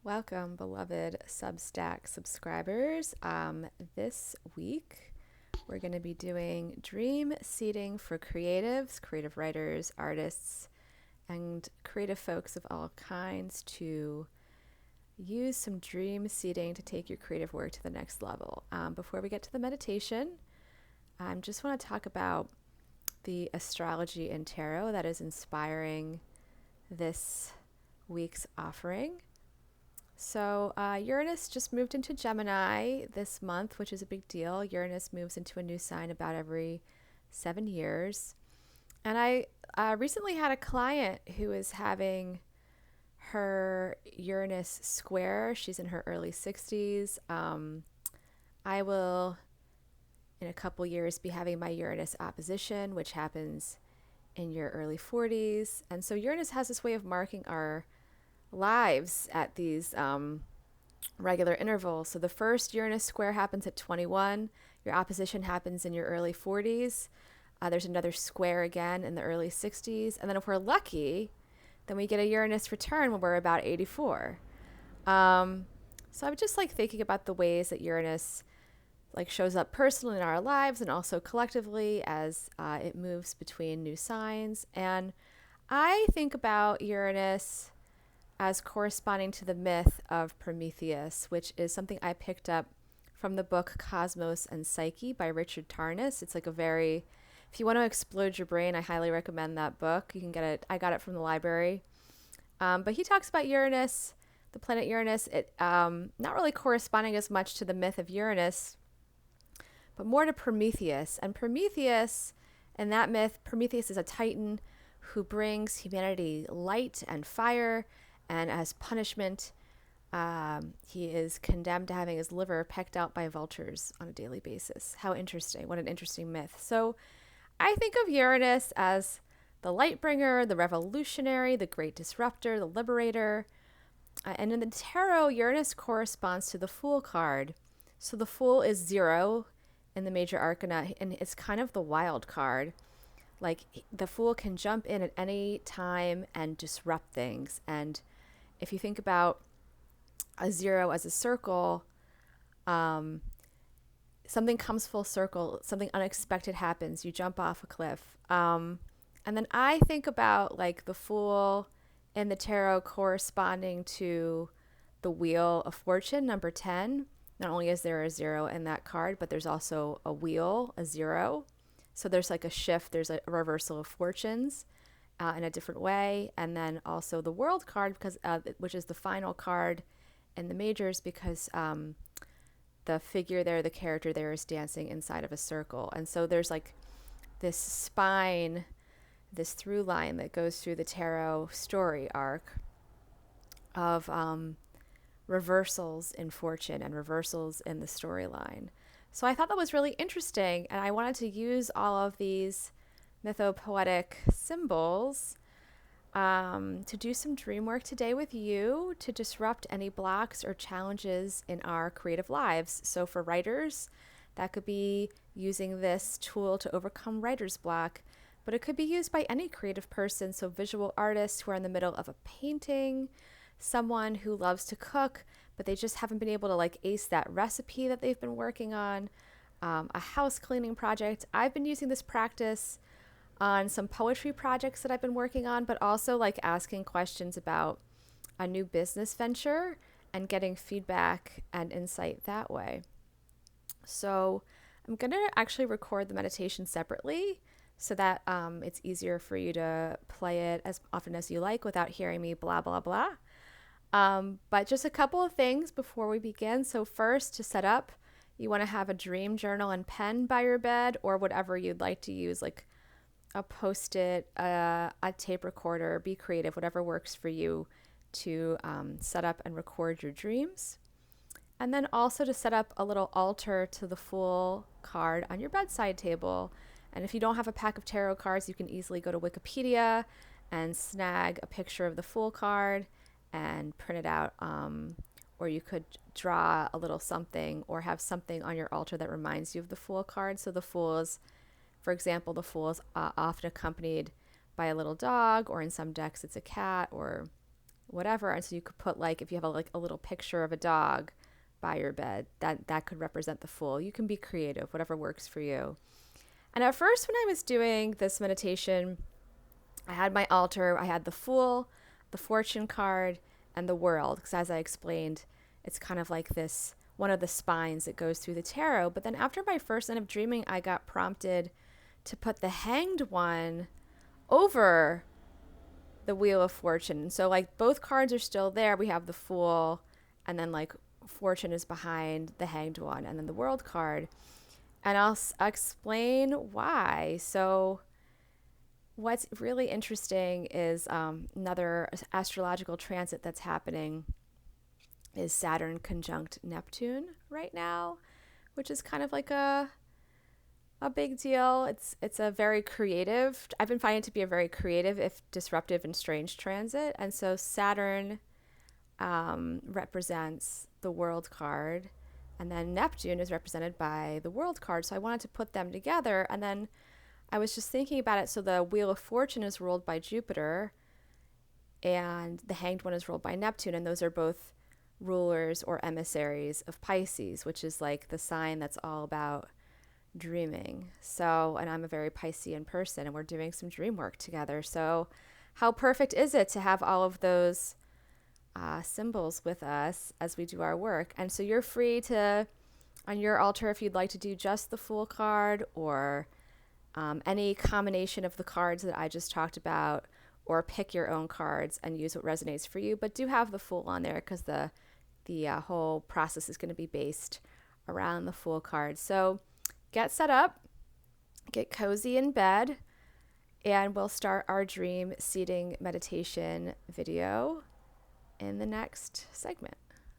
Welcome, beloved Substack subscribers. This week, we're going to be doing dream seeding for creatives, creative writers, artists, and creative folks of all kinds to use some dream seeding to take your creative work to the next level. Before we get to the meditation, I just want to talk about the astrology and tarot that is inspiring this week's offering. So Uranus just moved into Gemini this month, which is a big deal. Uranus moves into a new sign about every 7 years. And I recently had a client who is having her Uranus square. She's in her early 60s. I will, in a couple years, be having my Uranus opposition, which happens in your early 40s. And so Uranus has this way of marking our lives at these regular intervals. So the first Uranus square happens at 21. Your opposition happens in your early 40s. There's another square again in the early 60s. And then if we're lucky, then we get a Uranus return when we're about 84. So I'm just thinking about the ways that Uranus shows up personally in our lives and also collectively as it moves between new signs. And I think about Uranus as corresponding to the myth of Prometheus, which is something I picked up from the book Cosmos and Psyche by Richard Tarnas. It's if you want to explode your brain, I highly recommend that book. You can get it. I got it from the library. But he talks about Uranus, the planet Uranus, not really corresponding as much to the myth of Uranus, but more to Prometheus. And Prometheus, in that myth, Prometheus is a titan who brings humanity light and fire. And as punishment, he is condemned to having his liver pecked out by vultures on a daily basis. How interesting. What an interesting myth. So I think of Uranus as the light bringer, the revolutionary, the great disruptor, the liberator. And in the tarot, Uranus corresponds to the Fool card. So the Fool is 0 in the major arcana, and it's kind of the wild card. The Fool can jump in at any time and disrupt things. And if you think about a 0 as a circle, something comes full circle, something unexpected happens, you jump off a cliff. And then I think about the Fool in the tarot corresponding to the Wheel of Fortune, number 10. Not only is there a 0 in that card, but there's also a wheel, a 0. So there's a shift, there's a reversal of fortunes. In a different way, and then also the World card, which is the final card in the majors, because the figure there, the character there, is dancing inside of a circle, and so there's this spine, this through line that goes through the tarot story arc of reversals in fortune and reversals in the storyline. So I thought that was really interesting, and I wanted to use all of these mythopoetic symbols to do some dream work today with you to disrupt any blocks or challenges in our creative lives. So for writers, that could be using this tool to overcome writer's block, but it could be used by any creative person. So visual artists who are in the middle of a painting, someone who loves to cook, but they just haven't been able to ace that recipe that they've been working on, a house cleaning project. I've been using this practice on some poetry projects that I've been working on, but also asking questions about a new business venture and getting feedback and insight that way. So I'm going to actually record the meditation separately so that it's easier for you to play it as often as you like without hearing me blah, blah, blah. But just a couple of things before we begin. So first, to set up, you want to have a dream journal and pen by your bed, or whatever you'd like to use, a Post-it, a tape recorder. Be creative, whatever works for you to set up and record your dreams. And then also to set up a little altar to the Fool card on your bedside table. And if you don't have a pack of tarot cards, you can easily go to Wikipedia and snag a picture of the Fool card and print it out. Or you could draw a little something or have something on your altar that reminds you of the Fool card. So the Fool is, for example, the Fool is often accompanied by a little dog, or in some decks it's a cat, or whatever. And so you could put like, if you have a little picture of a dog by your bed, that could represent the Fool. You can be creative, whatever works for you. And at first, when I was doing this meditation, I had my altar, I had the Fool, the Fortune card, and the World, because as I explained, it's kind of like this, one of the spines that goes through the tarot. But then after my first night of dreaming, I got prompted to put the Hanged One over the Wheel of Fortune. So like both cards are still there. We have the Fool, and then like Fortune is behind the Hanged One, and then the World card. And I'll explain why. So what's really interesting is another astrological transit that's happening is Saturn conjunct Neptune right now, which is kind of like a big deal. It's a very creative, I've been finding it to be a very creative, if disruptive and strange transit. And so Saturn represents the World card, and then Neptune is represented by the World card. So I wanted to put them together, and then I was just thinking about it. So the Wheel of Fortune is ruled by Jupiter, and the Hanged One is ruled by Neptune, and those are both rulers or emissaries of Pisces, which is like the sign that's all about dreaming. So, and I'm a very Piscean person, and we're doing some dream work together. So how perfect is it to have all of those symbols with us as we do our work? And so you're free to, on your altar, if you'd like to do just the Fool card, or any combination of the cards that I just talked about, or pick your own cards and use what resonates for you. But do have the Fool on there, because the whole process is going to be based around the Fool card. So get set up, get cozy in bed, and we'll start our dream seeding meditation video in the next segment.